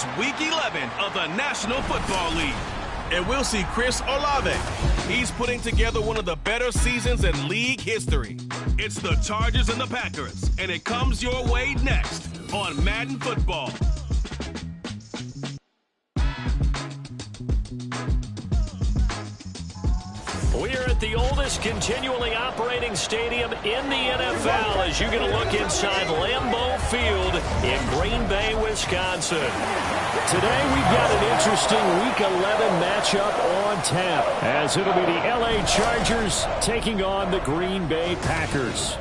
It's Week 11 of the National Football League. And we'll see Chris Olave. He's putting together one of the better seasons in league history. It's the Chargers and the Packers, and it comes your way next on Madden Football. We're at the oldest continually operating stadium in the NFL as you get a look inside Lambeau Field in Green Bay, Wisconsin. Today we've got an interesting Week 11 matchup on tap as it'll be the LA Chargers taking on the Green Bay Packers.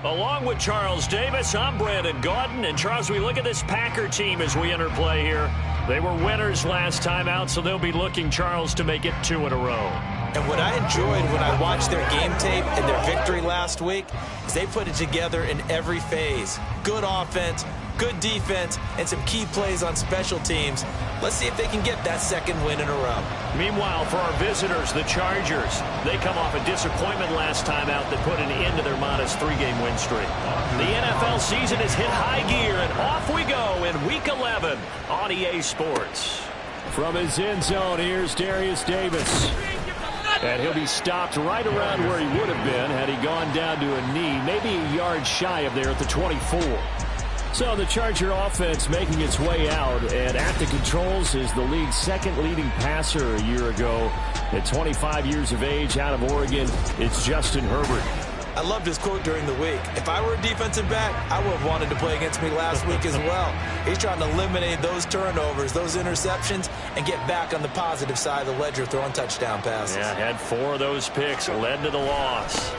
Along with Charles Davis, I'm Brandon Gaudin. And Charles, we look at this Packer team as we enter play here. They were winners last time out, so they'll be looking, Charles, to make it 2 in a row. And what I enjoyed when I watched their game tape and their victory last week is they put it together in every phase. Good offense, good defense, and some key plays on special teams. Let's see if they can get that second win in a row. Meanwhile, for our visitors, the Chargers, they come off a disappointment last time out that put an end to their modest 3-game win streak. The NFL season has hit high gear, and off we go in Week 11 on EA Sports. From his end zone, here's Darius Davis. And he'll be stopped right around where he would have been had he gone down to a knee, maybe a yard shy of there at the 24. So the Charger offense making its way out, and at the controls is the league's second leading passer a year ago. At 25 years of age, out of Oregon, it's Justin Herbert. I loved his quote during the week. If I were a defensive back, I would have wanted to play against me last week as well. He's trying to eliminate those turnovers, those interceptions, and get back on the positive side of the ledger throwing touchdown passes. Yeah, had 4 of those picks, led to the loss.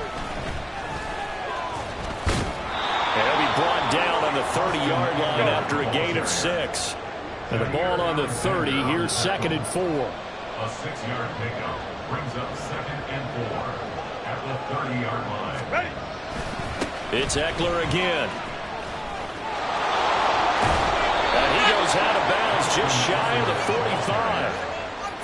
And he'll be brought down on the 30-yard line after a gain of 6. And the ball on the 30, here's 2nd and 4. A 6-yard pickup brings up 2nd and 4 at the 30-yard line. Ready. It's Eckler again. And he goes out of bounds just shy of the 45.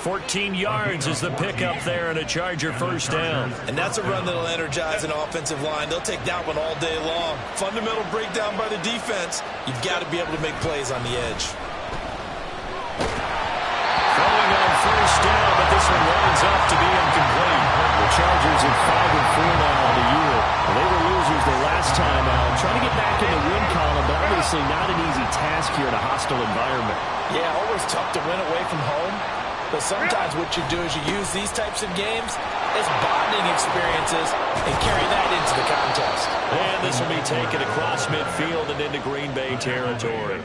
14 yards is the pickup there and a Charger first down. And that's a run that'll energize an offensive line. They'll take that one all day long. Fundamental breakdown by the defense. You've got to be able to make plays on the edge. Throwing on first down, but this one winds up to be incomplete. The Chargers are 5-4 now on the year. They were losers the last time out. Trying to get back in the win column, but obviously not an easy task here in a hostile environment. Yeah, always tough to win away from home. But sometimes what you do is you use these types of games as bonding experiences and carry that into the contest. And this will be taken across midfield and into Green Bay territory.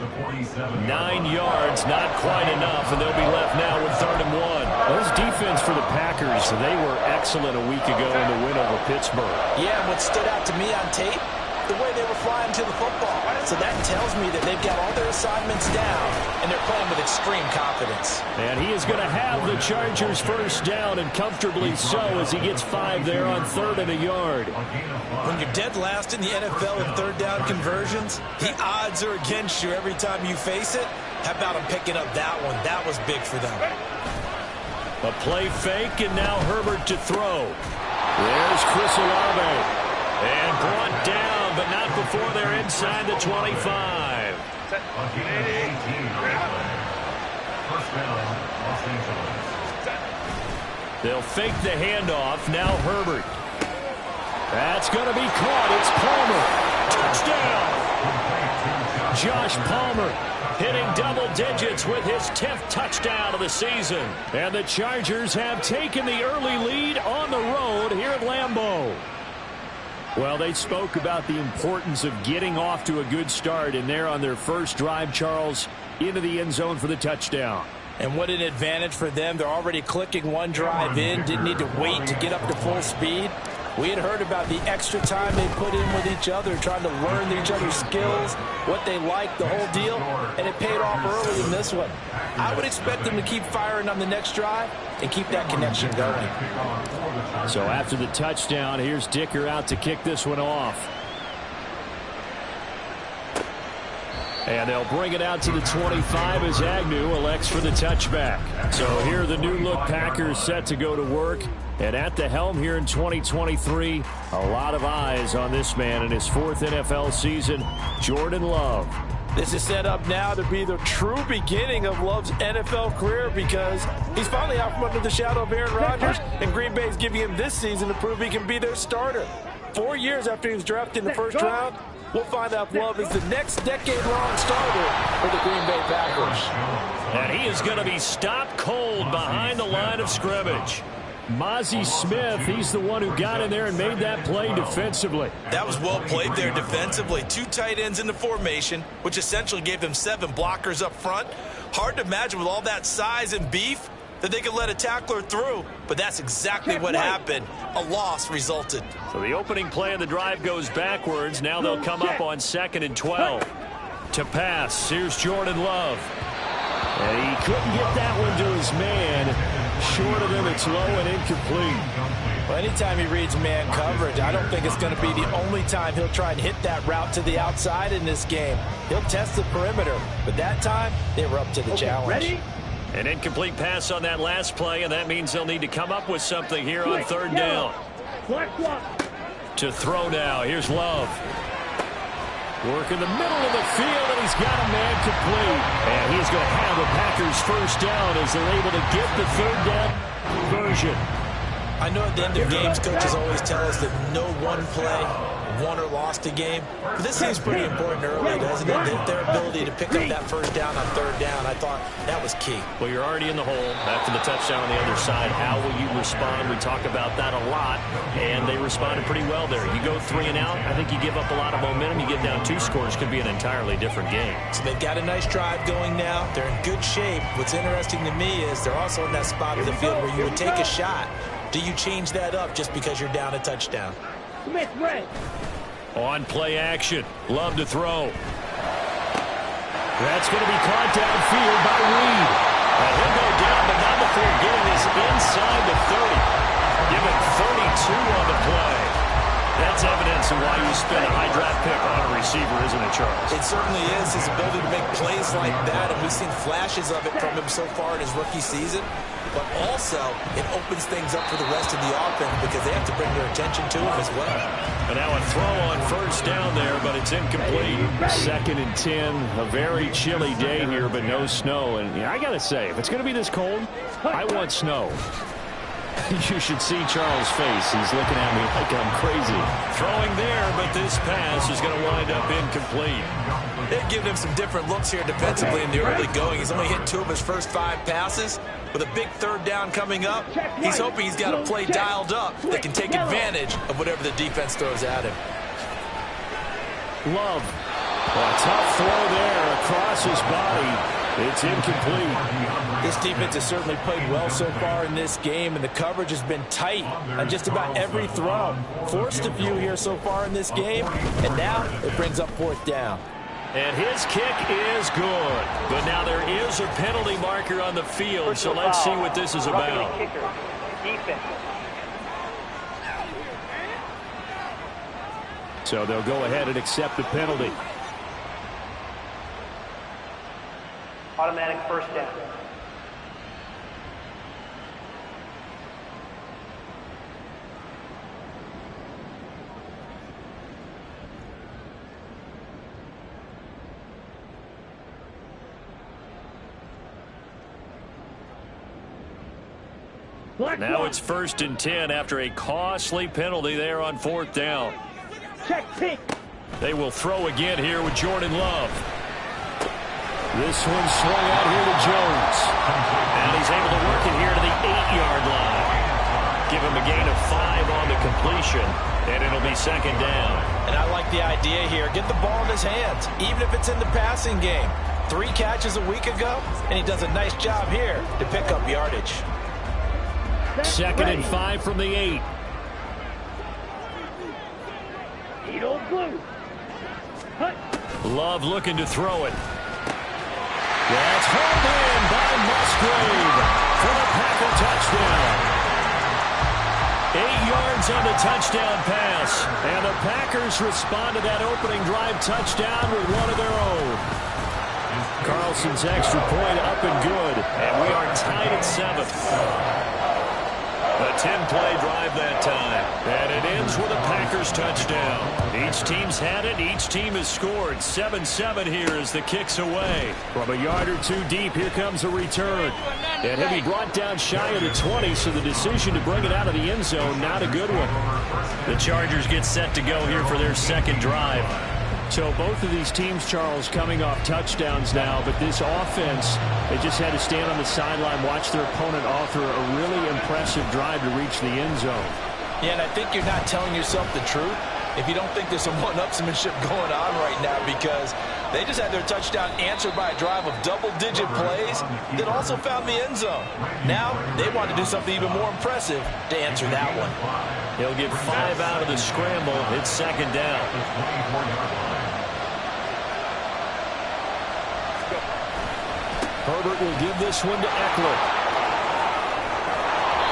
9 yards, not quite enough, and they'll be left now with 3rd and 1. Those defense for the Packers, they were excellent a week ago in the win over Pittsburgh. Yeah, and what stood out to me on tape, the way they were flying to the football. So that tells me that they've got all their assignments down, and they're playing with extreme confidence. And he is going to have the Chargers first down, and comfortably so, as he gets 5 there on 3rd and a yard. When you're dead last in the NFL in 3rd down conversions, the odds are against you every time you face it. How about them picking up that one? That was big for them. A play fake, and now Herbert to throw. There's Chris Olave. And brought down, but not before they're inside the 25. They'll fake the handoff. Now Herbert. That's going to be caught. It's Palmer. Touchdown. Josh Palmer hitting double digits with his 10th touchdown of the season. And the Chargers have taken the early lead on the road here at Lambeau. Well, they spoke about the importance of getting off to a good start, and they're on their first drive, Charles, into the end zone for the touchdown. And what an advantage for them. They're already clicking one drive in, didn't need to wait to get up to full speed. We had heard about the extra time they put in with each other, trying to learn each other's skills, what they like, the whole deal, and it paid off early in this one. I would expect them to keep firing on the next drive and keep that connection going. So after the touchdown, here's Dicker out to kick this one off. And they'll bring it out to the 25 as Agnew elects for the touchback. So here are the new-look Packers set to go to work. And at the helm here in 2023, a lot of eyes on this man in his 4th NFL season, Jordan Love. This is set up now to be the true beginning of Love's NFL career because he's finally out from under the shadow of Aaron Rodgers, and Green Bay's giving him this season to prove he can be their starter. 4 years after he was drafted in the first round, we'll find out if Love is the next decade-long starter for the Green Bay Packers. And he is going to be stopped cold behind the line of scrimmage. Mozzie Smith, he's the one who got in there and made that play defensively. That was well played there defensively. 2 tight ends in the formation, which essentially gave them 7 blockers up front. Hard to imagine with all that size and beef that they could let a tackler through, but that's exactly what happened. A loss resulted. So the opening play of the drive goes backwards. Now they'll come up on 2nd and 12. To pass, here's Jordan Love. And he couldn't get that one to his man. Short of him, it's low and incomplete. Well, anytime he reads man coverage, I don't think it's going to be the only time he'll try and hit that route to the outside in this game. He'll test the perimeter, but that time, they were up to the challenge. Ready? An incomplete pass on that last play, and that means they'll need to come up with something here on 3rd down. To throw now, here's Love. Work in the middle of the field, and he's got a man complete. And he's going to have the Packers first down as they're able to get the 3rd down conversion. I know at the end of games, coaches always tell us that no one play won or lost a game. But this seems pretty important early, doesn't it? Their ability to pick up that first down on 3rd down, I thought that was key. Well, you're already in the hole after the touchdown on the other side. How will you respond? We talk about that a lot, and they responded pretty well there. You go 3 and out, I think you give up a lot of momentum. You get down 2 scores, could be an entirely different game. So they've got a nice drive going now. They're in good shape. What's interesting to me is they're also in that spot of the field where you would take a shot. Do you change that up just because you're down a touchdown? Smith, red. On play action. Love to throw. That's going to be caught downfield by Reed. And he'll go down, but not before getting this inside the 30. Give him 32 on the play. That's evidence of why you spend a high draft pick on a receiver, isn't it, Charles? It certainly is. His ability to make plays like that, and we've seen flashes of it from him so far in his rookie season. But also, it opens things up for the rest of the offense because they have to bring their attention to him as well. And now a throw on 1st down there, but it's incomplete. 2nd and 10. A very chilly day here, but no snow. And I got to say, if it's going to be this cold, I want snow. You should see Charles' face. He's looking at me like I'm crazy. Throwing there, but this pass is going to wind up incomplete. They've given him some different looks here defensively in the early going. He's only hit 2 of his first 5 passes. With a big 3rd down coming up, he's hoping he's got a play dialed up that can take advantage of whatever the defense throws at him. Love. A tough throw there across his body. It's incomplete. This defense has certainly played well so far in this game, and the coverage has been tight on just about every throw. Forced a few here so far in this game, and now it brings up 4th down. And his kick is good. But now there is a penalty marker on the field, so let's see what this is about. So they'll go ahead and accept the penalty. Automatic 1st down. Now it's 1st and 10 after a costly penalty there on 4th down. Check, pick. They will throw again here with Jordan Love. This one swung out here to Jones. And he's able to work it here to the 8-yard line. Give him a gain of 5 on the completion, and it'll be 2nd down. And I like the idea here. Get the ball in his hands, even if it's in the passing game. 3 catches a week ago, and he does a nice job here to pick up yardage. 2nd and 5 from the 8. Love looking to throw it. That's hauled in by Musgrave for the Packer touchdown. 8 yards on the touchdown pass. And the Packers respond to that opening drive touchdown with one of their own. Carlson's extra point up and good. And we are tied at 7. A 10-play drive that time. And it ends with a Packers touchdown. Each team's had it. Each team has scored. 7-7 here as the kick's away. From a yard or two deep, here comes a return. And he'll be brought down shy of the 20, so the decision to bring it out of the end zone, not a good one. The Chargers get set to go here for their second drive. So both of these teams, Charles, coming off touchdowns now, but this offense, they just had to stand on the sideline, watch their opponent author a really impressive drive to reach the end zone. Yeah, and I think you're not telling yourself the truth if you don't think there's some one-upsmanship going on right now, because they just had their touchdown answered by a drive of double-digit plays that also found the end zone. Now they want to do something even more impressive to answer that one. He'll get 5 out of the scramble. It's second down. Herbert will give this one to Eckler.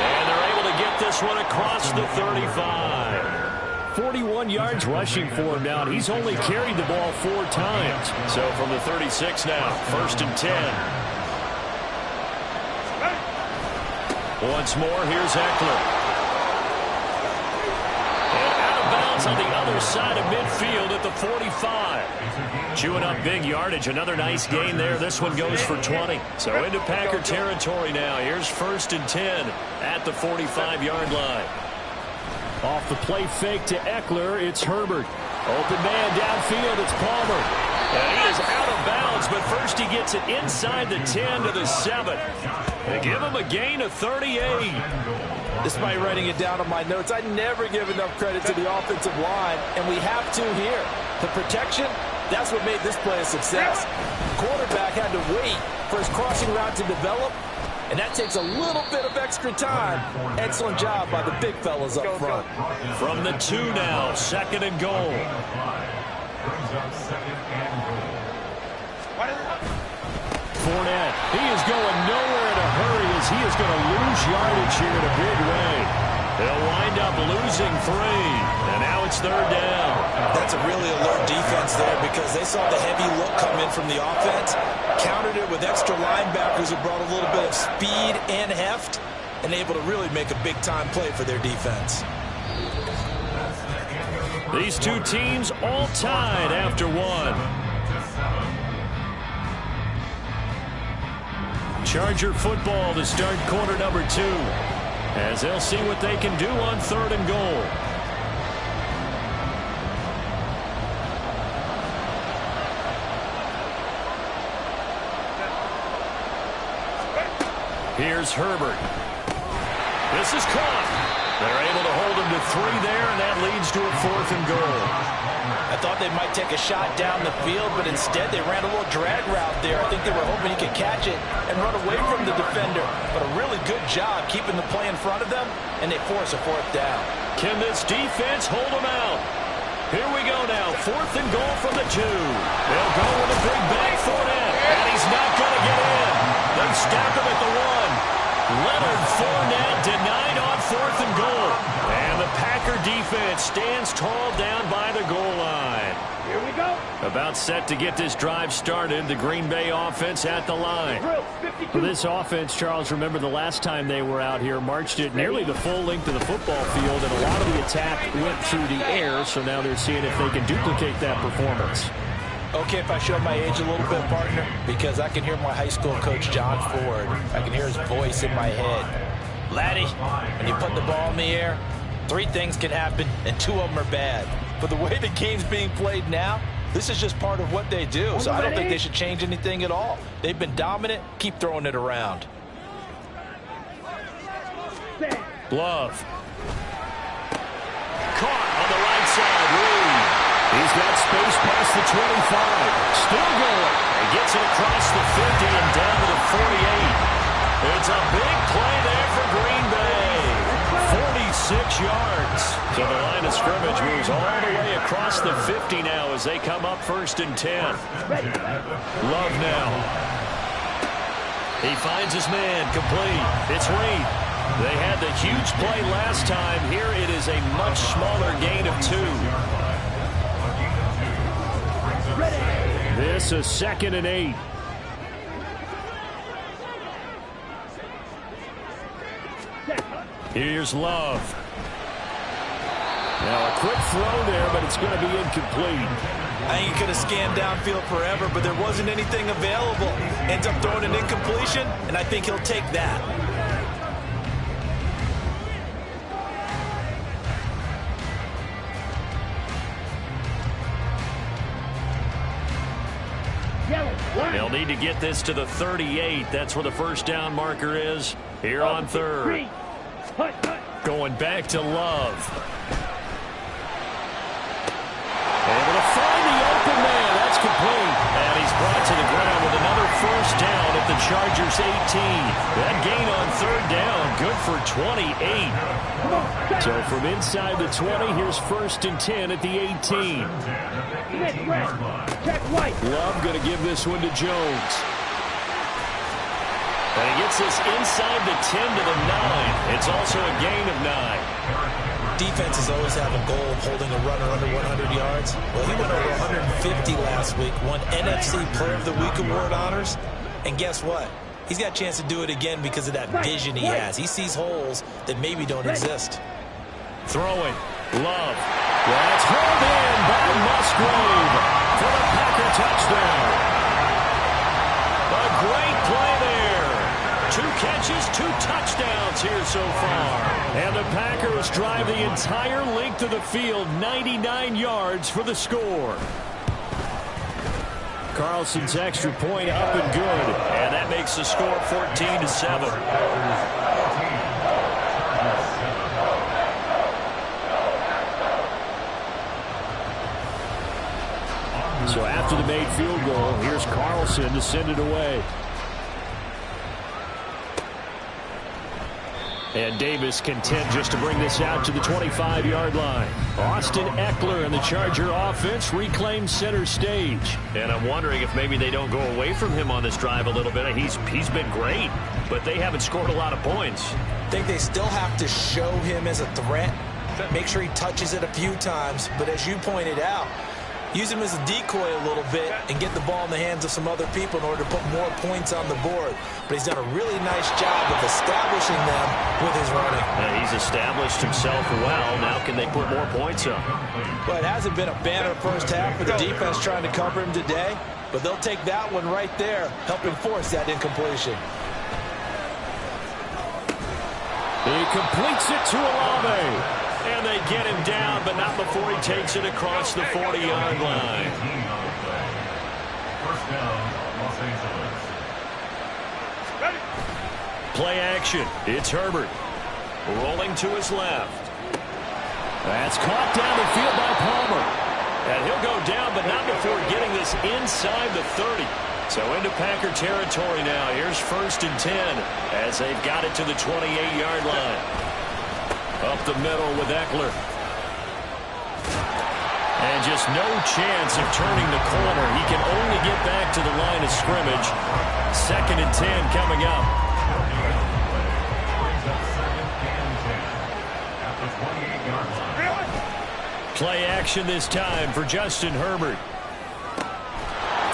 And they're able to get this one across the 35. 41 yards rushing for him now, and he's only carried the ball 4 times. So from the 36 now, 1st and 10. Once more, here's Eckler. And out of bounds on the other side of midfield at the 45. Chewing up big yardage. Another nice gain there. This one goes for 20. So into Packer territory now. Here's 1st and 10 at the 45-yard line. Off the play fake to Eckler, it's Herbert. Open man downfield, it's Palmer. And he is out of bounds, but first he gets it inside the 10 to the 7. They give him a gain of 38. Despite writing it down on my notes, I never give enough credit to the offensive line, and we have to here. The protection, that's what made this play a success. The quarterback had to wait for his crossing route to develop, and that takes a little bit of extra time. Excellent job by the big fellas up front. From the 2 now, 2nd and goal. Fournette, he is going nowhere in a hurry as he is going to lose yardage here in a big way. They'll wind up losing 3, and now it's 3rd down. That's a really alert defense there because they saw the heavy look come in from the offense, countered it with extra linebackers who brought a little bit of speed and heft, and able to really make a big-time play for their defense. These two teams all tied after 1. Charger football to start quarter number 2, as they'll see what they can do on 3rd and goal. Here's Herbert. This is caught. They're able to hold him to 3 there, and that leads to a 4th and goal. I thought they might take a shot down the field, but instead they ran a little drag route there. I think they were hoping he could catch it and run away from the defender. But a really good job keeping the play in front of them, and they force a 4th down. Can this defense hold them out? Here we go now. 4th and goal from the 2. They'll go with a big bang Fournette, and he's not going to get in. They stack him at the 1. Leonard Fournette denied on 4th and goal. And the Packer defense stands tall down by the goal line. Here we go. About set to get this drive started. The Green Bay offense at the line. For this offense, Charles, remember the last time they were out here, marched it nearly the full length of the football field, and a lot of the attack went through the air, so now they're seeing if they can duplicate that performance. Okay, if I show my age a little bit, partner, because I can hear my high school coach, John Ford. I can hear his voice in my head. Laddie, when you put the ball in the air, 3 things can happen, and 2 of them are bad. But the way the game's being played now, this is just part of what they do. So I don't think they should change anything at all. They've been dominant. Keep throwing it around. Love. Caught on the right side. Reed. He's got space past the 25. Still going. He gets it across the 50 and down to the 48. It's a big play there for Green Bay. 46 yards. So the line of scrimmage moves all the way across the 50 now as they come up 1st and 10. Love now. He finds his man complete. It's Reed. They had the huge play last time. Here it is a much smaller gain of 2. This is 2nd and 8. Here's Love. Now a quick throw there, but it's going to be incomplete. I think he could have scanned downfield forever, but there wasn't anything available. Ends up throwing an incompletion, and I think he'll take that. They'll need to get this to the 38. That's where the first down marker is here on third. Going back to Love. Able to find the open man. That's complete. And he's brought to the ground with another first down at the Chargers' 18. That gain on third down, good for 28. So from inside the 20, here's 1st and 10 at the 18. Love going to give this one to Jones. And he gets this inside the 10 to the 9. It's also a gain of 9. Defenses always have a goal of holding a runner under 100 yards. Well, he went over 150 last week, won NFC Player of the Week award honors. And guess what? He's got a chance to do it again because of that vision he has. He sees holes that maybe don't exist. Throwing. Love. That's hauled in by Musgrave for the Packer touchdown. A great play there. 2 catches, 2 touchdowns here so far. And the Packers drive the entire length of the field, 99 yards for the score. Carlson's extra point up and good. And that makes the score 14-7. So after the made field goal, here's Carlson to send it away. And Davis content just to bring this out to the 25-yard line. Austin Eckler and the Charger offense reclaim center stage. And I'm wondering if maybe they don't go away from him on this drive a little bit. He's been great, but they haven't scored a lot of points. I think they still have to show him as a threat. Make sure he touches it a few times. But as you pointed out, use him as a decoy a little bit and get the ball in the hands of some other people in order to put more points on the board. But he's done a really nice job of establishing them with his running. Yeah, he's established himself well. Now can they put more points up? Well, it hasn't been a banner first half for the defense trying to cover him today. But they'll take that one right there, helping force that incompletion. He completes it to Olave. And they get him down, but not before he takes it across the 40-yard line. First down, Los Angeles. Play action. It's Herbert. Rolling to his left. That's caught down the field by Palmer. And he'll go down, but not before getting this inside the 30. So into Packer territory now. Here's 1st and 10 as they've got it to the 28-yard line. Up the middle with Eckler. And just no chance of turning the corner. He can only get back to the line of scrimmage. 2nd and 10 coming up. Play action this time for Justin Herbert.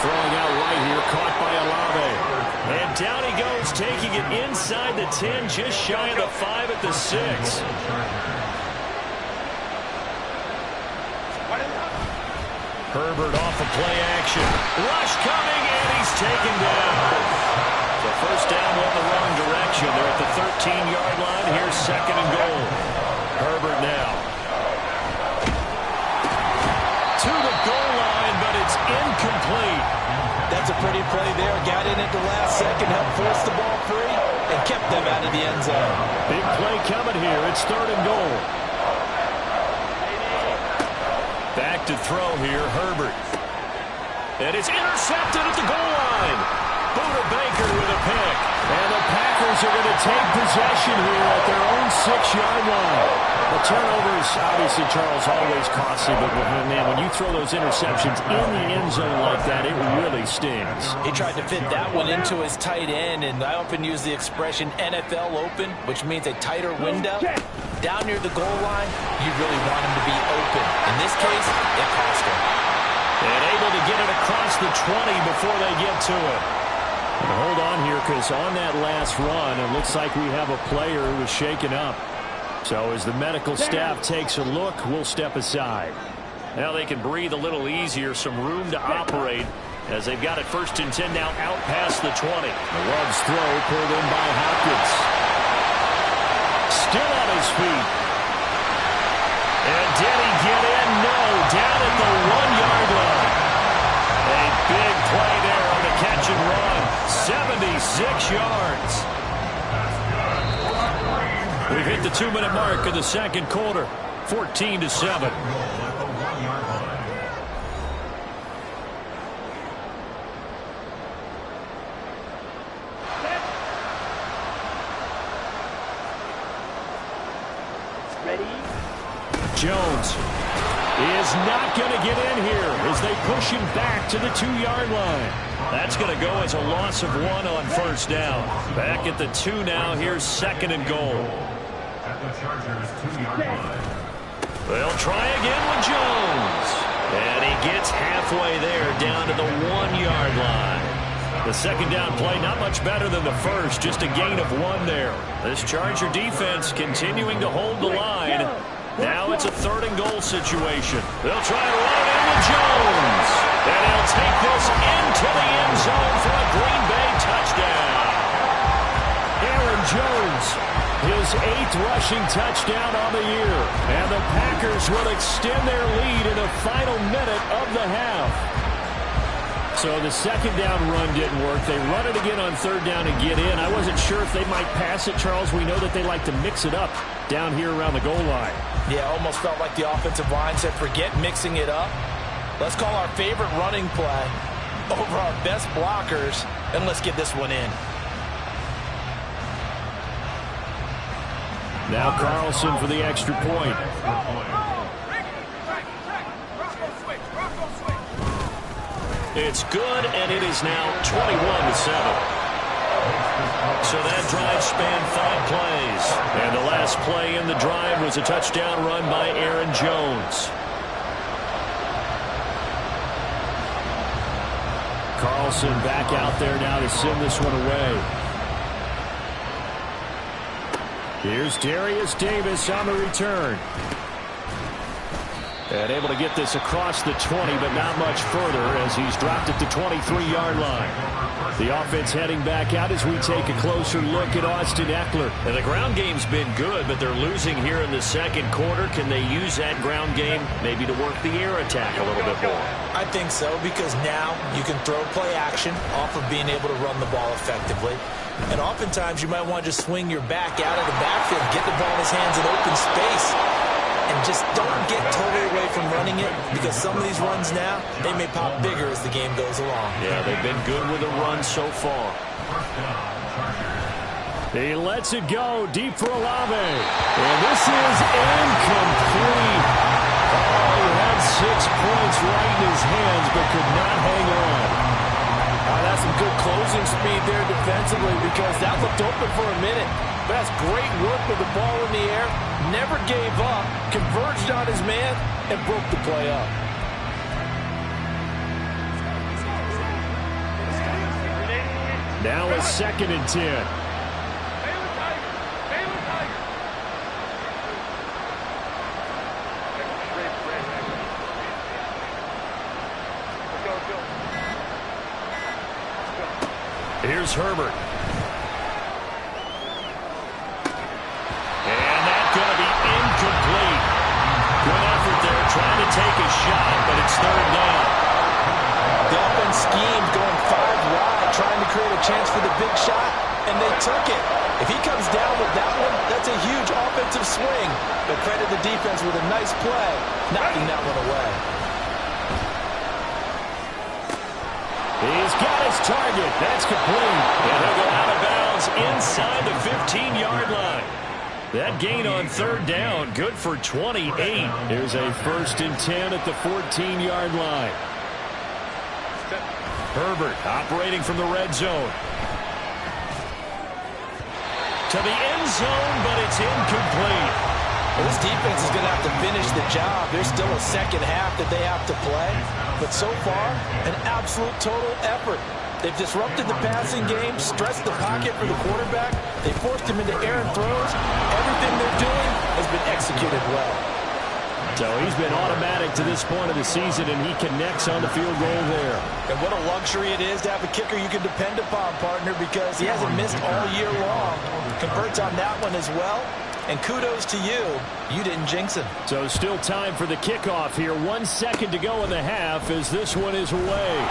Throwing out right here, caught by Olave. And down he goes, taking it inside the 10, just shy of the 5 at the 6. Herbert off of play action. Rush coming, and he's taken down. The first down went the wrong direction. They're at the 13-yard line. Here's 2nd and goal. Herbert now. To the goal line, but it's incomplete. That's a pretty play there. Got in at the last second, helped force the ball free, and kept them out of the end zone. Big play coming here. It's 3rd and goal. Back to throw here, Herbert. And it's intercepted at the goal line. Buda Baker with a pick. And the Packers are going to take possession here at their own 6-yard line. The turnovers, obviously, Charles, always costly, but man, when you throw those interceptions in the end zone like that, it really stings. He tried to fit that one into his tight end, and I often use the expression NFL open, which means a tighter window. Down near the goal line, you really want him to be open. In this case, it cost him. And able to get it across the 20 before they get to it. Hold on here, because on that last run, it looks like we have a player who was shaken up. So as the medical staff takes a look, we'll step aside. Now they can breathe a little easier, some room to operate as they've got it 1st and 10 now out past the 20. The Love's throw pulled in by Hopkins. Still on his feet. And did he get in? No, down at the 1-yard line. A big play there on the catch and run. 76 yards. We've hit the 2-minute mark of the second quarter. 14-7. Jones is not going to get in here as they push him back to the 2-yard line. That's going to go as a loss of 1 on 1st down. Back at the 2 now. Here's 2nd and goal. At the Chargers 2-yard line. They'll try again with Jones. And he gets halfway there down to the 1-yard line. The 2nd down play not much better than the first. Just a gain of 1 there. This Charger defense continuing to hold the line. Now it's a 3rd and goal situation. They'll try to run it in with Jones. And he'll take this into the end zone for a Green Bay touchdown. Aaron Jones, his 8th rushing touchdown on the year. And the Packers will extend their lead in the final minute of the half. So the 2nd down run didn't work. They run it again on 3rd down and get in. I wasn't sure if they might pass it, Charles. We know that they like to mix it up down here around the goal line. Yeah, almost felt like the offensive line said, forget mixing it up. Let's call our favorite running play over our best blockers, and let's get this one in. Now Carlson for the extra point. It's good, and it is now 21-7. So that drive spanned 5 plays. And the last play in the drive was a touchdown run by Aaron Jones. Carlson back out there now to send this one away. Here's Darius Davis on the return. And able to get this across the 20, but not much further as he's dropped at the 23-yard line. The offense heading back out as we take a closer look at Austin Eckler. And the ground game's been good, but they're losing here in the second quarter. Can they use that ground game maybe to work the air attack a little bit more? I think so, because now you can throw play action off of being able to run the ball effectively. And oftentimes you might want to just swing your back out of the backfield, get the ball in his hands in open space. And just don't get totally away from running it, because some of these runs now, they may pop bigger as the game goes along. Yeah, they've been good with a run so far. He lets it go deep for Olave. And this is incomplete. Oh, he had 6 points right in his hands, but could not hang on. That's some good closing speed there defensively, because that looked open for a minute. But that's great work with the ball in the air. Never gave up, converged on his man, and broke the play up. Now a 2nd and 10. Here's Herbert. And that's going to be incomplete. Good effort there, trying to take a shot, but it's 3rd down. The offense schemed going 5 wide, trying to create a chance for the big shot, and they took it. If he comes down with that one, that's a huge offensive swing. But credit the defense with a nice play, knocking that one away. He's got his target. That's complete. And he'll go out of bounds inside the 15-yard line. That gain on 3rd down, good for 28. Here's a 1st and 10 at the 14-yard line. Herbert operating from the red zone. To the end zone, but it's incomplete. Well, this defense is going to have to finish the job. There's still a second half that they have to play. But so far, an absolute total effort. They've disrupted the passing game, stressed the pocket for the quarterback. They forced him into errant throws. Everything they're doing has been executed well. So he's been automatic to this point of the season, and he connects on the field goal there. And what a luxury it is to have a kicker you can depend upon, partner, because he hasn't missed all year long. Converts on that one as well. And kudos to you. You didn't jinx him. So still time for the kickoff here. 1 second to go in the half as this one is away.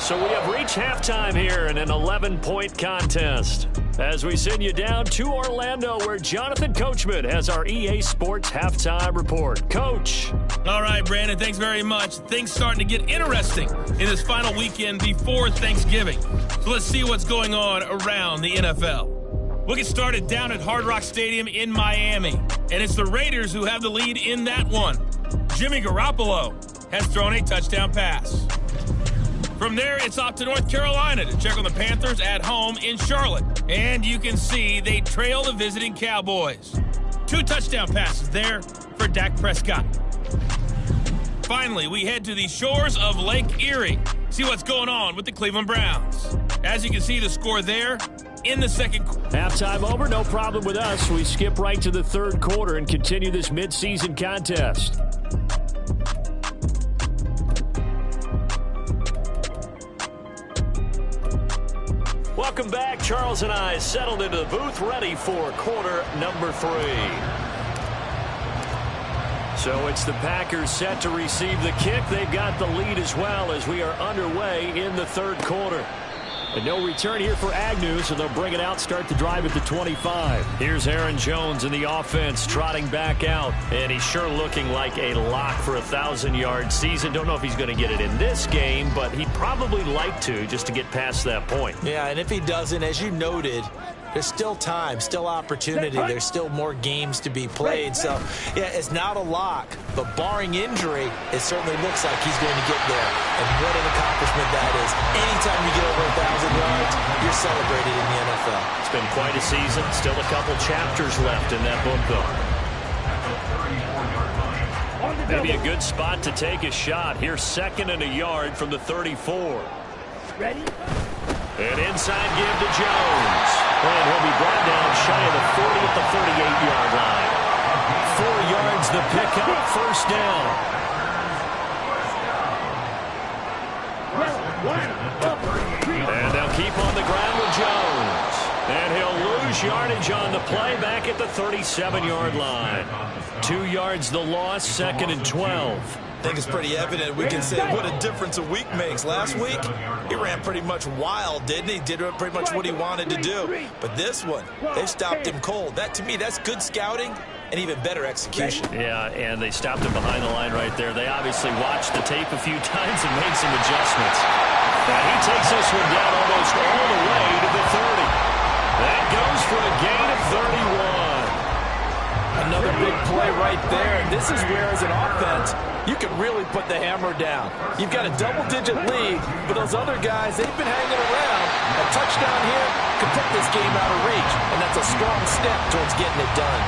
So we have reached halftime here in an 11-point contest. As we send you down to Orlando, where Jonathan Coachman has our EA Sports Halftime Report. Coach. All right, Brandon, thanks very much. Things starting to get interesting in this final weekend before Thanksgiving. So let's see what's going on around the NFL. We'll get started down at Hard Rock Stadium in Miami. And it's the Raiders who have the lead in that one. Jimmy Garoppolo has thrown a touchdown pass. From there, it's off to North Carolina to check on the Panthers at home in Charlotte. And you can see they trail the visiting Cowboys. 2 touchdown passes there for Dak Prescott. Finally, we head to the shores of Lake Erie. See what's going on with the Cleveland Browns. As you can see, the score there in the second quarter. Halftime over, no problem with us. We skip right to the third quarter and continue this midseason contest. Welcome back. Charles and I settled into the booth, ready for quarter number 3. So it's the Packers set to receive the kick. They've got the lead as well as we are underway in the third quarter. And no return here for Agnew, so they'll bring it out, start the drive at the 25. Here's Aaron Jones in the offense, trotting back out. And he's sure looking like a lock for a 1,000-yard season. Don't know if he's going to get it in this game, but he'd probably like to just to get past that point. Yeah, and if he doesn't, as you noted, there's still time, still opportunity. There's still more games to be played. So, yeah, it's not a lock, but barring injury, it certainly looks like he's going to get there. And what an accomplishment that is. Anytime you get over 1,000 yards, you're celebrated in the NFL. It's been quite a season. Still a couple chapters left in that book, though. Maybe a good spot to take a shot. Here's 2nd and a yard from the 34. Ready? And inside give to Jones. And he'll be brought down shy of the 40 at the 38-yard line. 4 yards the pickup, first down. And they'll keep on the ground with Jones. And he'll lose yardage on the play back at the 37-yard line. 2 yards the loss, 2nd and 12. I think it's pretty evident. We can say what a difference a week makes. Last week, he ran pretty much wild, didn't he? Did pretty much what he wanted to do. But this one, they've stopped him cold. That, to me, that's good scouting and even better execution. Yeah, and they stopped him behind the line right there. They obviously watched the tape a few times and made some adjustments. And he takes this one down almost all the way to the 30. That goes for a gain of 31. Another big play right there. And this is where, as an offense, you can really put the hammer down. You've got a double-digit lead, but those other guys, they've been hanging around. A touchdown here could put this game out of reach, and that's a strong step towards getting it done.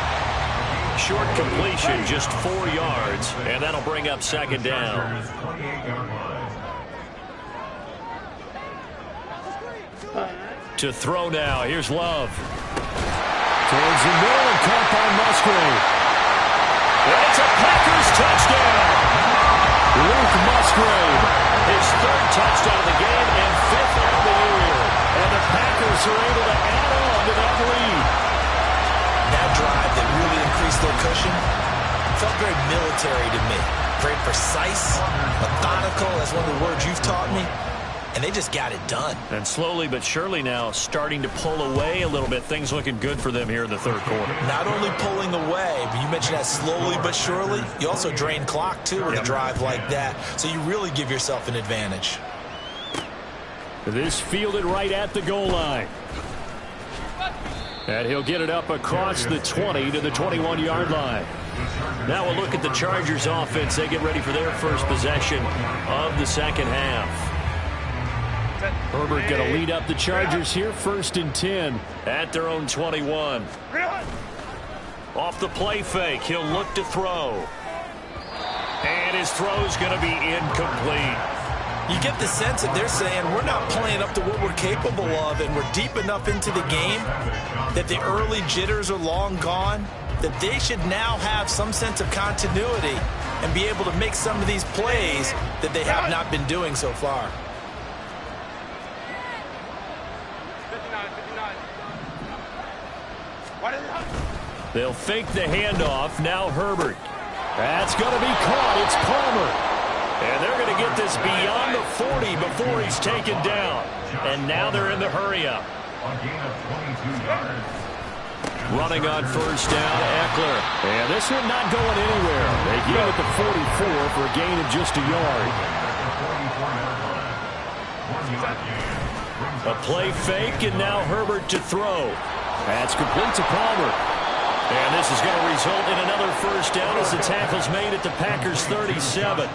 Short completion, just 4 yards, and that'll bring up 2nd down. To throw now, here's Love. Towards the middle and caught by Musgrave. It's a Packers touchdown. Luke Musgrave, his 3rd touchdown of the game and 5th on the year. And the Packers are able to add on to that lead. That drive that really increased their cushion felt very military to me. Very precise, methodical. That's one of the words you've taught me. And they just got it done. And slowly but surely now starting to pull away a little bit. Things looking good for them here in the third quarter. Not only pulling away, but you mentioned that slowly but surely. You also drain clock, too, with a drive like that. So you really give yourself an advantage. This fielded right at the goal line. And he'll get it up across the 20 to the 21-yard line. Now we'll look at the Chargers offense. They get ready for their first possession of the second half. Herbert going to lead up the Chargers here, 1st and 10. At their own 21. Off the play fake, he'll look to throw. And his throw's going to be incomplete. You get the sense that they're saying we're not playing up to what we're capable of, and we're deep enough into the game that the early jitters are long gone, that they should now have some sense of continuity and be able to make some of these plays that they have not been doing so far. They'll fake the handoff. Now Herbert. That's going to be caught. It's Palmer. And they're going to get this beyond the 40 before he's taken down. And now they're in the hurry-up. Running on 1st down, Eckler. And this one not going anywhere. They give it the 44 for a gain of just a yard. A play fake, and now Herbert to throw. That's complete to Palmer. And this is going to result in another 1st down as the tackle's made at the Packers' 37.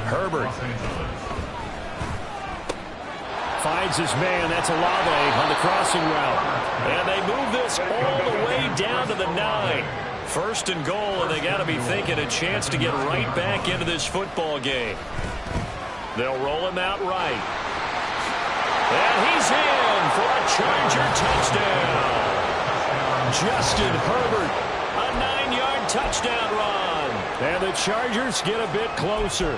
Herbert finds his man. That's Olave on the crossing route. And they move this all the way down to the 9. 1st and goal, and they got to be thinking a chance to get right back into this football game. They'll roll him out right. And he's in for a Charger touchdown. Justin Herbert, a 9-yard touchdown run. And the Chargers get a bit closer.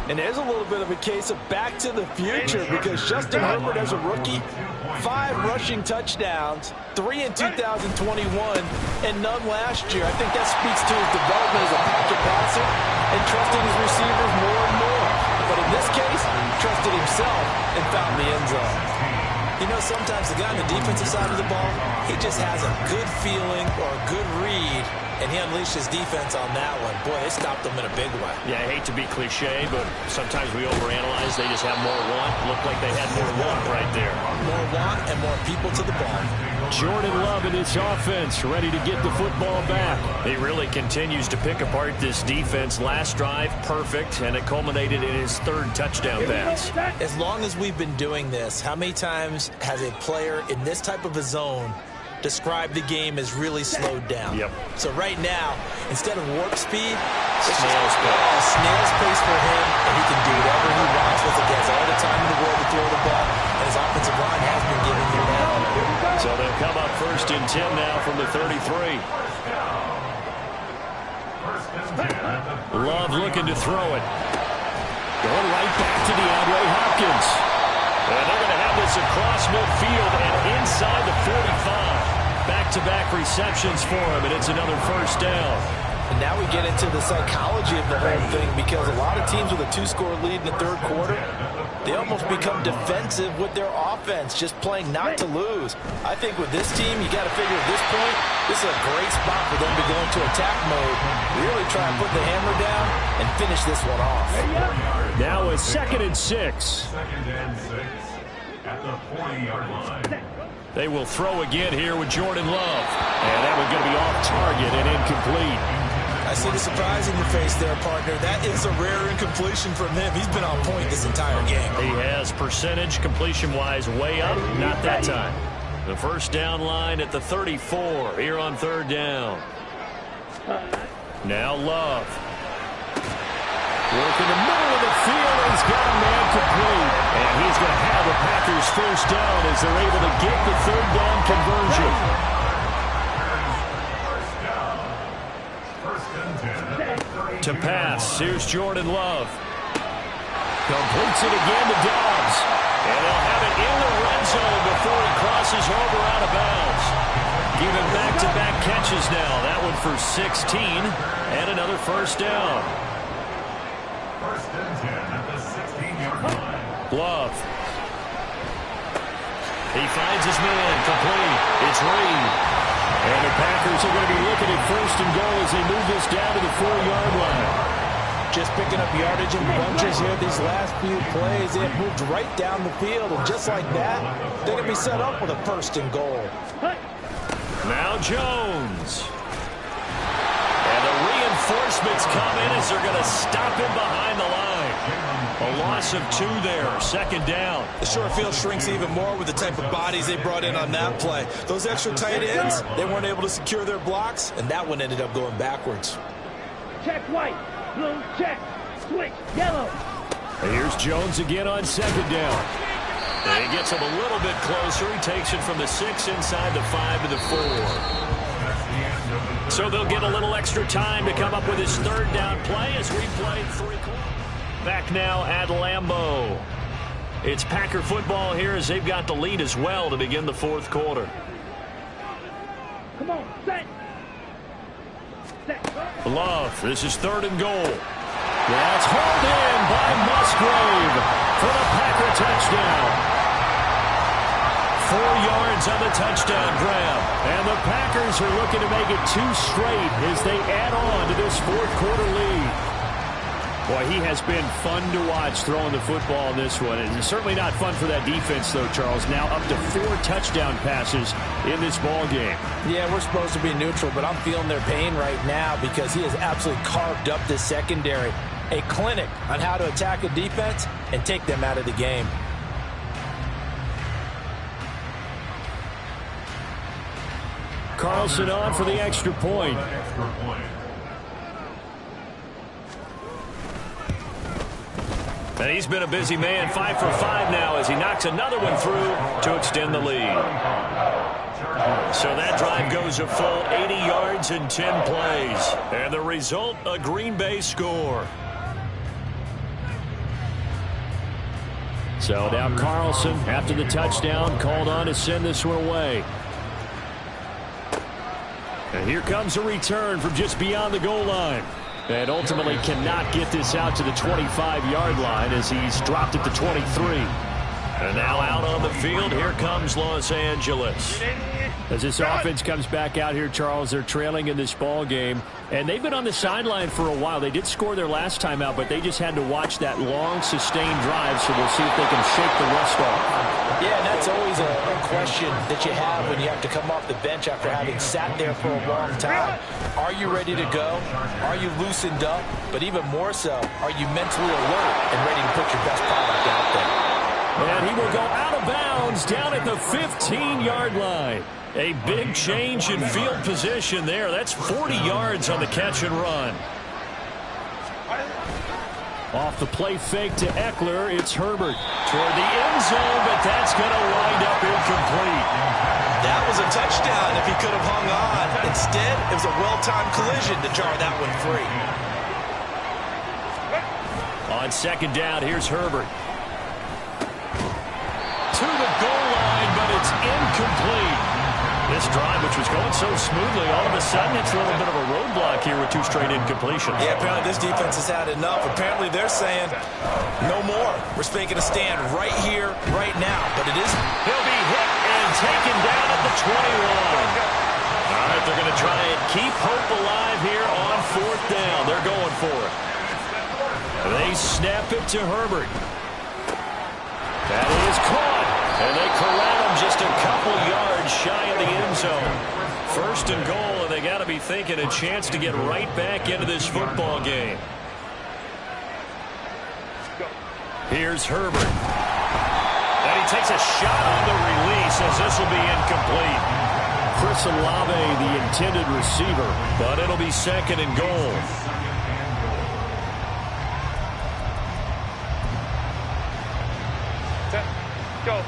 And there's a little bit of a case of back to the future, because Justin Herbert as a rookie, 5 rushing touchdowns, 3 in 2021, and none last year. I think that speaks to his development as a pocket passer and trusting his receivers more and more. But in this case, he trusted himself and found the end zone. You know, sometimes the guy on the defensive side of the ball, he just has a good feeling or a good read, and he unleashed his defense on that one. Boy, they stopped him in a big way. Yeah, I hate to be cliche, but sometimes we overanalyze. They just have more want. Looked like they had more want right there. More want and more people to the ball. Jordan Love and his offense ready to get the football back. He really continues to pick apart this defense. Last drive, perfect, and it culminated in his 3rd touchdown pass. As long as we've been doing this, how many times has a player in this type of a zone described the game as really slowed down? Yep. So right now, instead of warp speed, it's snail's pace. a snail's pace for him, and he can do whatever he wants with it. He has all the time in the world to throw the ball, and his offensive line has been giving him that. So they'll come up 1st and 10 now from the 33. Love looking to throw it. Going right back to DeAndre Hopkins. And they're going to have this across midfield and inside the 45. Back-to-back receptions for him, and it's another 1st down. And now we get into the psychology of the whole thing, because a lot of teams with a 2-score lead in the 3rd quarter, they almost become defensive with their offense, just playing not to lose. I think with this team, you got to figure at this point, this is a great spot for them to go into attack mode, really try and put the hammer down and finish this one off. Now a 2nd and 6. 2nd and 6 at the 40-yard line. They will throw again here with Jordan Love. And that one's going to be off target and incomplete. I see the surprise in your face there, partner. That is a rare incompletion from him. He's been on point this entire game. He has percentage completion-wise way up. Not that time. The 1st down line at the 34 here on 3rd down. Now Love. Work in the middle of the field, and he's got a man complete. And he's going to have the Packers 1st down as they're able to get the 3rd down conversion. To pass, here's Jordan Love. Completes it again to Dobbs. And they'll have it in the red zone before he crosses over out of bounds. Giving back-to-back catches now. That one for 16 and another 1st down. 1st and 10 at the 16-yard line. Love. He finds his man. Complete. It's Reed. And the Packers are going to be looking at 1st and goal as they move this down to the 4-yard line. Just picking up yardage in bunches here these last few plays. They have moved right down the field, and just like that, they're going to be set up with a 1st and goal. Now Jones. And a reinforcement reinforcements come in as they're going to stop him behind the line. A loss of 2 there, second down. The short field shrinks even more with the type of bodies they brought in on that play. Those extra tight ends, they weren't able to secure their blocks, and that one ended up going backwards. Check white. Blue, check. Switch, yellow. And here's Jones again on second down. And he gets him a little bit closer. He takes it from the 6 inside the 5 to the 4. So they'll get a little extra time to come up with his third down play as we play 3 quarters. Back now at Lambeau. It's Packer football here as they've got the lead as well to begin the 4th quarter. Come on, set. Set. Love, this is 3rd and goal. That's hauled in by Musgrave for the Packer touchdown. 4 yards on the touchdown grab. And the Packers are looking to make it 2 straight as they add on to this 4th quarter lead. Boy, he has been fun to watch throwing the football in this one. It's certainly not fun for that defense, though, Charles. Now up to 4 touchdown passes in this ball game. Yeah, we're supposed to be neutral, but I'm feeling their pain right now because he has absolutely carved up this secondary. A clinic on how to attack a defense and take them out of the game. Carlson on for the extra point. And he's been a busy man, 5 for 5 now as he knocks another one through to extend the lead. So that drive goes a full 80 yards in 10 plays. And the result, a Green Bay score. So now Carlson, after the touchdown, called on to send this one away. And here comes a return from just beyond the goal line. And ultimately cannot get this out to the 25-yard line as he's dropped it to 23. And now out on the field, here comes Los Angeles. As this offense comes back out here, Charles, they're trailing in this ball game. And they've been on the sideline for a while. They did score their last time out, but they just had to watch that long, sustained drive, so we'll see if they can shake the rust off. Yeah, and that's always a question that you have when you have to come off the bench after having sat there for a long time. Are you ready to go? Are you loosened up? But even more so, are you mentally alert and ready to put your best product out there? And he will go out of bounds down at the 15-yard line. A big change in field position there. That's 40 yards on the catch and run. Off the play fake to Eckler, it's Herbert toward the end zone, but that's going to wind up incomplete. That was a touchdown if he could have hung on. Instead, it was a well-timed collision to jar that one free. On second down, here's Herbert. To the goal line, but it's incomplete. This drive, which was going so smoothly, all of a sudden it's a little bit of a roadblock here with 2 straight incompletions. Yeah, apparently this defense has had enough. Apparently they're saying, no more. We're making a stand right here, right now. But it isn't. He'll be hit and taken down at the 21. All right, they're going to try and keep hope alive here on 4th down. They're going for it. They snap it to Herbert. That is caught. And they corral him just a couple yards shy of the end zone. 1st and goal, and they got to be thinking a chance to get right back into this football game. Here's Herbert. And he takes a shot on the release as this will be incomplete. Chris Olave, the intended receiver, but it'll be 2nd and goal. Go.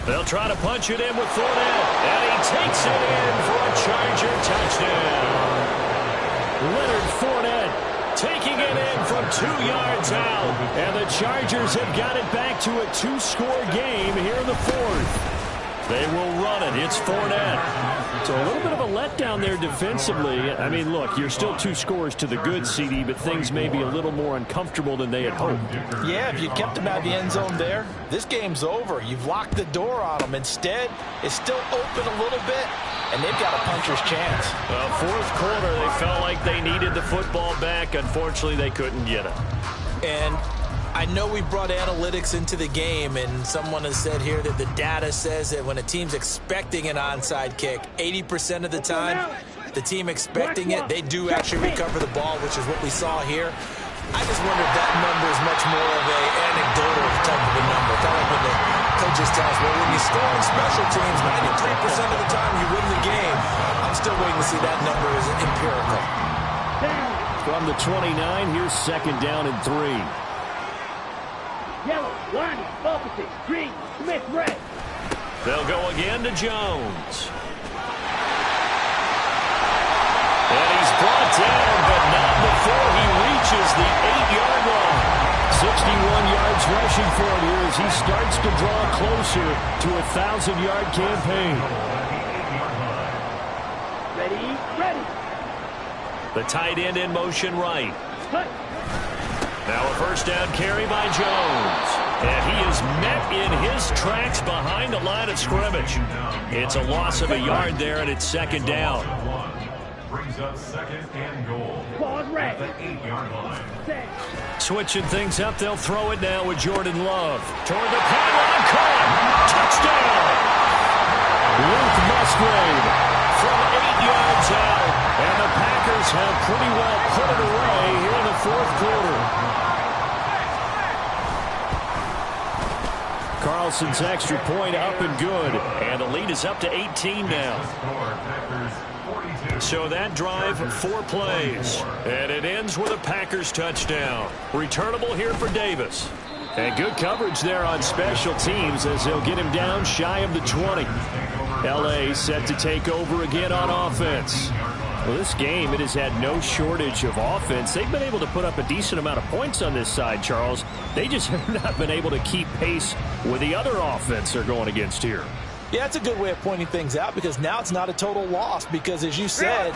They'll try to punch it in with Fournette, and he takes it in for a Charger touchdown. Leonard Fournette taking it in from 2 yards out, and the Chargers have got it back to a 2-score game here in the 4th. They will run it. It's Fournette. So a little bit of a letdown there defensively. I mean, look, you're still 2 scores to the good, CD, but things may be a little more uncomfortable than they had hoped. Yeah, if you kept them out of the end zone there, this game's over. You've locked the door on them. Instead, it's still open a little bit, and they've got a puncher's chance. Well, 4th quarter, they felt like they needed the football back. Unfortunately, they couldn't get it. And I know we brought analytics into the game, and someone has said here that the data says that when a team's expecting an onside kick, 80% of the time, the team expecting it, they do actually recover the ball, which is what we saw here. I just wonder if that number is much more of an anecdotal type of a number. Kind of like when the coaches tell us, well, when you score on special teams, 93% of the time you win the game. I'm still waiting to see that number is empirical. From the 29, here's second down and 3. Yellow, line, opposite, green, Smith, red. They'll go again to Jones. And he's brought down, but not before he reaches the 8-yard line. 61 yards rushing for him here as he starts to draw closer to a 1,000-yard campaign. Ready, ready. The tight end in motion right. Cut. Now a first down carry by Jones. And he is met in his tracks behind the line of scrimmage. It's a loss of a yard there, and it's second down. Brings up second and goal. Pause, red. At the 8-yard line. Switching things up, they'll throw it now with Jordan Love. Toward the pylon, caught. Touchdown! Luke Musgrave from 8 yards out. And the Packers have pretty well put it away here in the fourth quarter. Carlson's extra point up and good. And the lead is up to 18 now. So that drive, 4 plays. And it ends with a Packers touchdown. Returnable here for Davis. And good coverage there on special teams as they'll get him down shy of the 20. L.A. set to take over again on offense. Well, this game, it has had no shortage of offense. They've been able to put up a decent amount of points on this side, Charles. They just have not been able to keep pace with the other offense they're going against here. Yeah, it's a good way of pointing things out because now it's not a total loss because, as you said,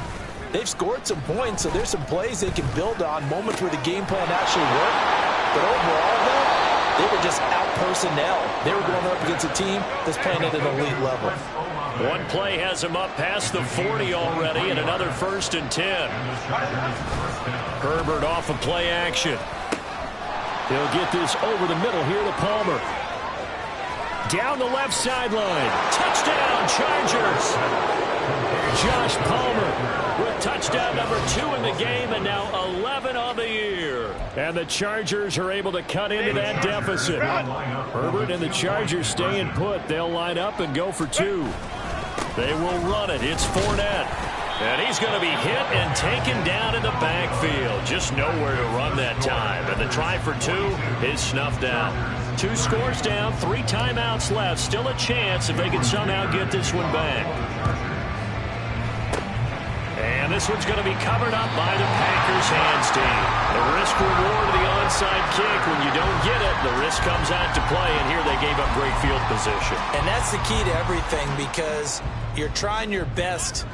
they've scored some points, so there's some plays they can build on, moments where the game plan actually worked. But overall, though, they were just out personnel. They were going up against a team that's playing at an elite level. One play has him up past the 40 already, and another 1st and 10. Herbert off of play action. He'll get this over the middle here to Palmer. Down the left sideline. Touchdown, Chargers. Josh Palmer with touchdown number 2 in the game and now 11 on the year. And the Chargers are able to cut into that deficit. Herbert and the Chargers staying put. They'll line up and go for 2. They will run it. It's Fournette. And he's going to be hit and taken down in the backfield. Just nowhere to run that time. And the try for 2 is snuffed out. 2 scores down, 3 timeouts left. Still a chance if they can somehow get this one back. And this one's going to be covered up by the Packers hands team. The risk reward of the onside kick. When you don't get it, the risk comes out to play. And here they gave up great field position. And that's the key to everything because you're trying your best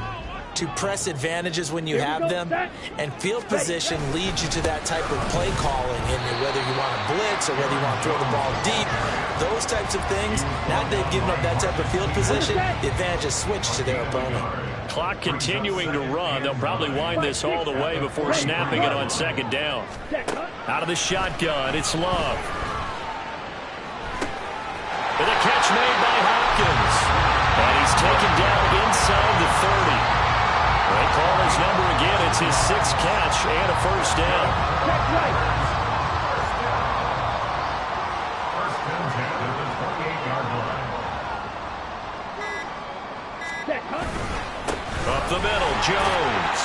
to press advantages when you have them, and field position leads you to that type of play calling, and whether you want to blitz or whether you want to throw the ball deep, those types of things. Now that they've given up that type of field position, the advantage is switched to their opponent. Clock continuing to run. They'll probably wind this all the way before snapping it on second down. Out of the shotgun, it's Love. And a catch made by Hopkins. And he's taken down inside the 30. They call his number again. It's his 6th catch and a first down. Up the middle, Jones.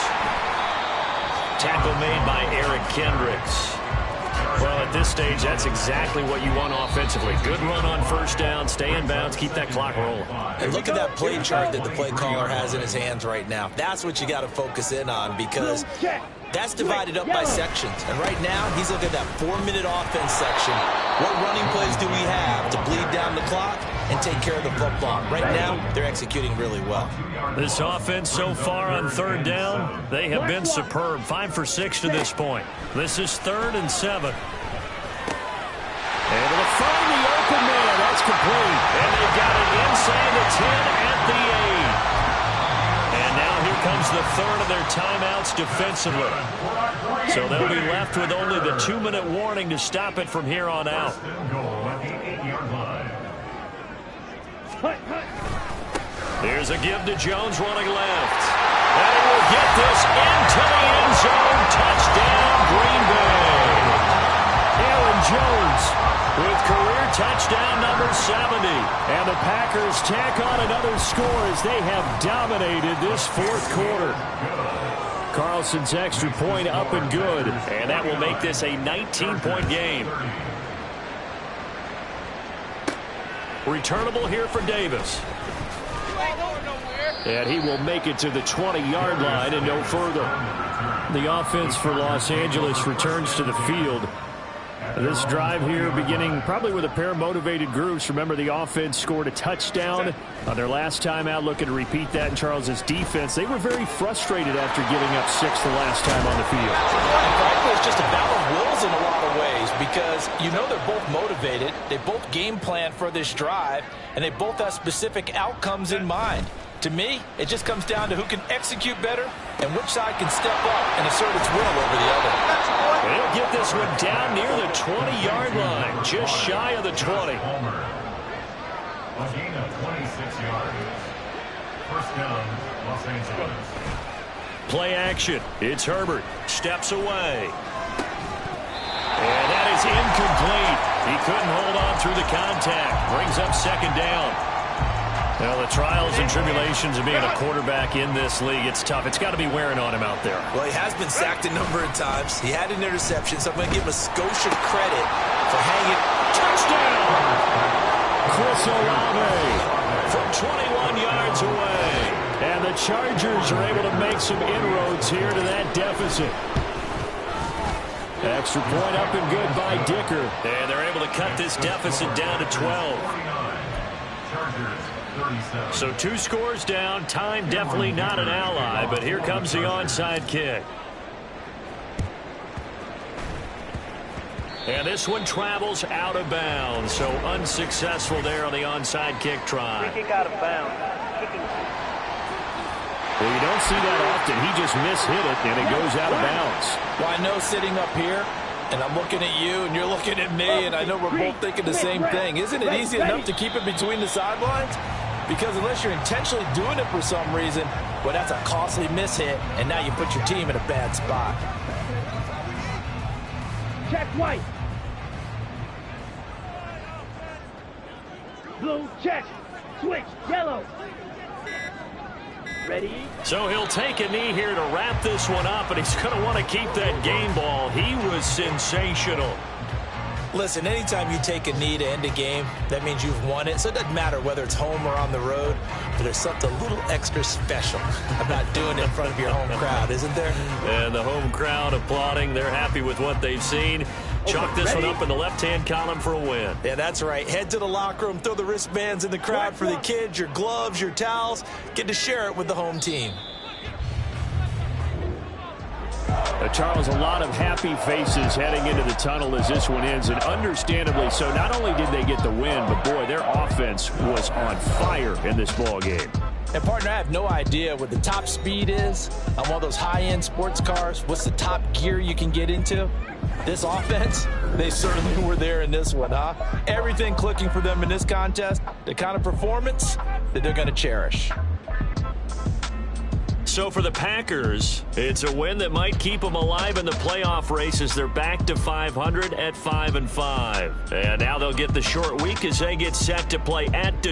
Tackle made by Eric Kendricks. Well, at this stage, that's exactly what you want offensively. Good run on first down, stay in bounds, keep that clock rolling. And look at that play chart that the play caller has in his hands right now. That's what you got to focus in on because that's divided up by sections. And right now, he's looking at that 4-minute offense section. What running plays do we have to bleed down the clock and take care of the football? Right now, they're executing really well. This offense so far on third down, they have been superb. 5 for 6 to this point. This is 3rd and 7. Able to find the open man. That's complete. And they've got it inside the 10 at the 8. And now here comes the third of their timeouts defensively. So they'll be left with only the 2-minute warning to stop it from here on out. Here's a give to Jones running left. And he will get this into the end zone. Touchdown, Green Bay. Aaron Jones with career touchdown number 70. And the Packers tack on another score as they have dominated this fourth quarter. Carlson's extra point up and good. And that will make this a 19-point game. Returnable here for Davis. And he will make it to the 20-yard line and no further. The offense for Los Angeles returns to the field. This drive here beginning probably with a pair of motivated groups. Remember, the offense scored a touchdown on their last time out. Looking to repeat that in Charles's defense. They were very frustrated after giving up 6 the last time on the field. And frankly, it's just a battle of wills in a lot of ways because you know they're both motivated. They both game plan for this drive, and they both have specific outcomes in mind. To me, it just comes down to who can execute better and which side can step up and assert its will over the other. They'll get this one down near the 20-yard line, just shy of the 20. A gain of 26 yards. First down, Los Angeles. Play action. It's Herbert. Steps away. And that is incomplete. He couldn't hold on through the contact. Brings up second down. Well, the trials and tribulations of being a quarterback in this league, it's tough. It's got to be wearing on him out there. Well, he has been sacked a number of times. He had an interception, so I'm going to give him a Scotia credit for hanging. Touchdown! Chris Olave from 21 yards away. And the Chargers are able to make some inroads here to that deficit. Extra point up and good by Dicker. And they're able to cut this deficit down to 12. So 2 scores down. Time definitely not an ally, but here comes the onside kick. And this one travels out of bounds, so unsuccessful there on the onside kick try. Kick out of bounds. Well, you don't see that often. He just mishit it, and it goes out of bounds. Well, I know sitting up here, and I'm looking at you, and you're looking at me, and I know we're both thinking the same thing. Isn't it easy enough to keep it between the sidelines? Because unless you're intentionally doing it for some reason, well, that's a costly mishit, and now you put your team in a bad spot. Check white. Blue, check. Switch, yellow. Ready? So he'll take a knee here to wrap this one up, and he's going to want to keep that game ball. He was sensational. Listen, anytime you take a knee to end a game, that means you've won it. So it doesn't matter whether it's home or on the road, but there's something a little extra special about doing it in front of your home crowd, isn't there? And the home crowd applauding. They're happy with what they've seen. Chalk this one up in the left-hand column for a win. Yeah, that's right. Head to the locker room, throw the wristbands in the crowd for the kids, your gloves, your towels. Get to share it with the home team. Charles, a lot of happy faces heading into the tunnel as this one ends, and understandably so. Not only did they get the win, but boy, their offense was on fire in this ball game. And partner, I have no idea what the top speed is on one of those high-end sports cars. What's the top gear you can get into? This offense, they certainly were there in this one, huh? Everything clicking for them in this contest, the kind of performance that they're going to cherish. So for the Packers, it's a win that might keep them alive in the playoff race as they're back to 500 at 5-5. And now they'll get the short week as they get set to play at Detroit.